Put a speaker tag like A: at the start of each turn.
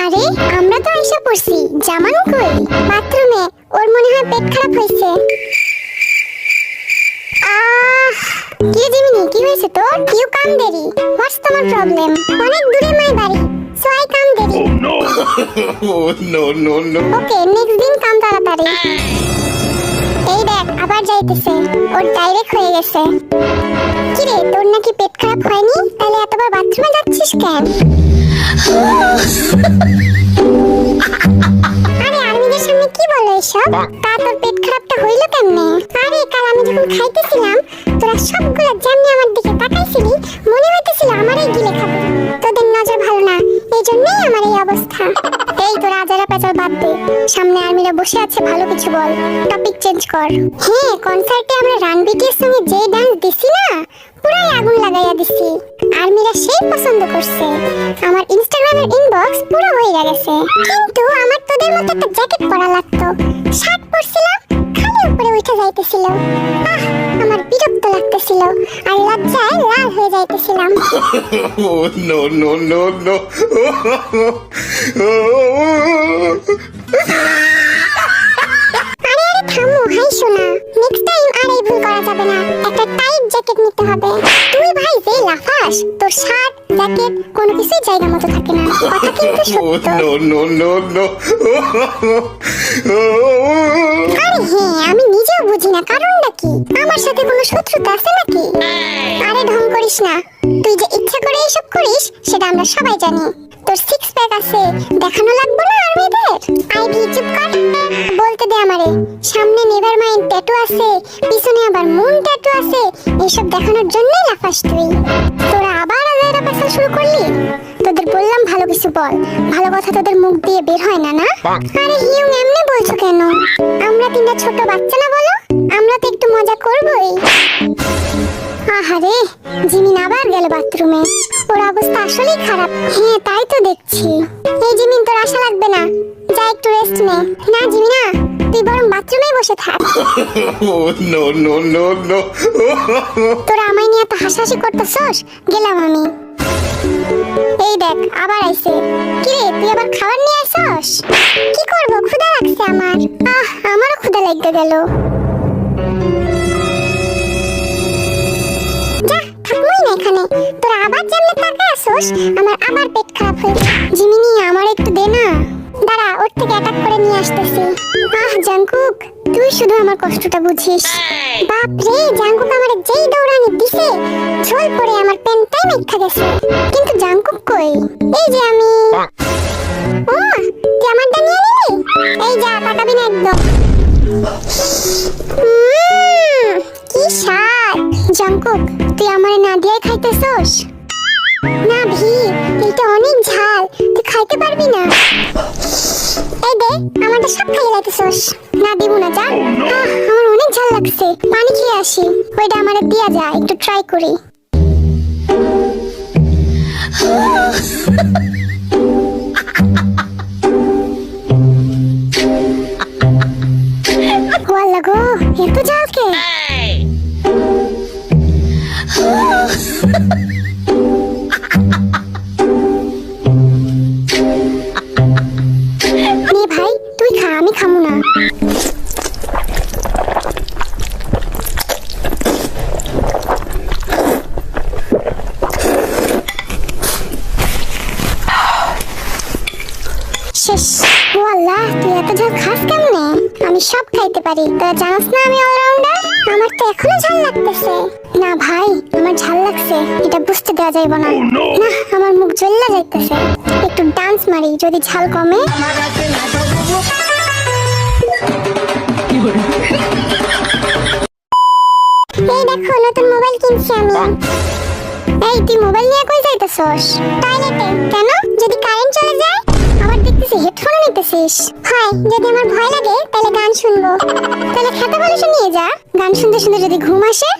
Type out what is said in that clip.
A: আরে আমরা তো এসে পড়ছি, জামান কই? বাথরুমে। ওর মনে হয় পেট খারাপ হয়েছে। কি জিমিনি, কি হয়েছে তোর? ইউ কাম দেরি। হোয়াটস তোমার প্রবলেম? অনেক দূরে মাই বাড়ি, সো আই কাম দেরি।
B: no.
A: ওকে, নেক্সট দিন কাম তাড়াতাড়ি। এই দেখ আবার যাইতেছে, ওর ডাইরেক্ট হয়ে গেছে। কি রে, তোর নাকি পেট খারাপ হয়নি? তাহলে এতবার বাথরুমে যাচ্ছিস কেন? আরে আর্মিদের সামনে কি বলো এসব? তা তোর পেট খারাপটা হইলো কেমনে? আরে কাল আমি যখন খাইতেছিলাম, তোরা সবগুলো যেমনি আমার দিকে তাকাইছিলি, মনে হইতেছিল আমারই গিলে খাবো। তোদের নজর ভালো না, এই জন্যই আমার এই অবস্থা। এই তোরা আজারা পেঁচাল বাদ দে, সামনে আর্মিরা বসে আছে, ভালো কিছু বল, টপিক চেঞ্জ কর। হ্যাঁ, কনসার্টে আমরা রানবিটির সঙ্গে যে ডান্স দিছি না, পুরাই আগুন লাগাইয়া দিছি। আর্মিরা সেই পছন্দ করছে, আমার ইনস্টাগ্রামের ইনবক্স পুরো হয়ে গেছে। কিন্তু আমার তোদের মতো একটা জ্যাকেট পরা লাগতো, শার্ট পরছিলাম, খালি উপরে উঠে যাইতেছিল। আমার বিরক্ত লাগতেছিল, আর লজ্জায় লাল হয়ে যাইতেছিলাম।
B: No.
A: আরে থামো, হাইসো না। নেক্সট টাইম আর এই ভুল করা যাবে না, একটা টাইট জ্যাকেট নিতে হবে। তুই ভাই যে লাফাস, তোর শার্ট জ্যাকেট কোনো কিছুই জায়গা মতো থাকে না, কথা কিন্তু সত্য।
B: No.
A: আরে হ্যাঁ, আমি নিজেও বুঝি না কারণটা কি। আমার সাথে কোনো শত্রুতা আছে নাকি? আরে ঢং করিস না, তুই যে ইচ্ছা করে এসব করিস সেটা আমরা সবাই জানি। তোর সিক্স প্যাক আছে, দেখানো লাগবে না আর্মিদের? আইডি চুপ কর, বলতে দে আমারে। সামনে নেভার মাইন্ড ট্যাটু আছে, পিছনে আবার মুন ট্যাটু আছে, এইসব দেখানোর জন্যই লাফাস তুই। তোরা আবার আজাইরা পেছাল শুরু করলি? তোদের বললাম ভালো কিছু বল, ভালো কথা তোদের মুখ দিয়ে বের হয় না না? আরে হিউং, এমনি বলছো কেন? আমরা তিনটা ছোট বাচ্চা না বলো, আমরা তো একটু মজা করবোই। আহারে, জিমিন আবার গেল বাথরুমে, ওর অবস্থা আসলেই খারাপ। হ্যাঁ তাই তো দেখছি। এই জিমিন, তোর আশা লাগবে না, যা একটু রেস্ট নে। না জিমিনা, তুই বরং বাথরুমেই বসে থাক।
B: No.
A: তোরা আমায় নিয়ে এত হাসাহাসি করতেছস, গেলাম আমি। এই দেখ আবার আইছে। কি রে, তুই আবার খাবার নিয়ে আসছস? কি করব, ক্ষুধা লাগছে আমার। আমারও ক্ষুধা লাগতে গেল। যা, থাকবোই না এখানে। তোরা আবার যেমনে তাকায় আসছস, আমার আবার পেট খারাপ হয়েছে। জিমিনি, আমার একটু দে না। দাঁড়া, ওর থেকে অ্যাটাক করে নিয়ে আসতেছি। জাংকুক, তুই শুধু আমার কষ্টটা বুঝিস। বাপ রে, জাংকুক আমার যেই দৌড়ানি দিছে, ঝোল পড়ে আমার প্যান্টটাই মেখা গেছে। কিন্তু জাংকুক কই? এই যে আমি। ও, তুই আমারটা নিয়ে নিলি? এই যা, তাকাবি না একদম। কি স্বাদ। জাংকুক, তুই আমারে না দিয়ে খাইতেছস? না ভি, এটা অনেক ঝাল, তুই খাইতে পারবি না। এই দে, আমারটা সব খাইয়ে লাইতেছস। না দিব না, যা। আমার অনেক ঝাল লাগছে, পানি খেয়ে আসি। ওইটা আমারে দিয়া যা, একটু ট্রাই করি। ওয়াল্লা গো, এত ঝাল কে? নে ভাই, তুই খা, আমি খামু না। শেষ। ওয়াল্লাহ, তুই এত ঝাল খাস কেমনে? আমি সব খাইতে পারি, তোরা জানাস না আমি অলরাউন্ডার। আমার তো এখনো ঝাল লাগতেছে। না ভাই, আমার ঝাল লাগছে, এটা বুঝতে দেওয়া যাইব না। না, আমার মুখ জ্বললা যাইতেছে। একটু ডান্স মারি, যদি ঝাল কমে। এই দেখো, নতুন মোবাইল কিনছি আমি। এই তুই মোবাইল নিয়ে কই যাইতেছস? টয়লেটে। কেন? যদি কারেন্ট চলে যায়? আবার দেখতেছি হেডফোন নিতেছিস। হয়, যদি আমার ভয় লাগে তাহলে গান শুনবো। তাহলে খাতা কলসে নিয়ে যা, গান শুনতে শুনতে যদি ঘুম আসে।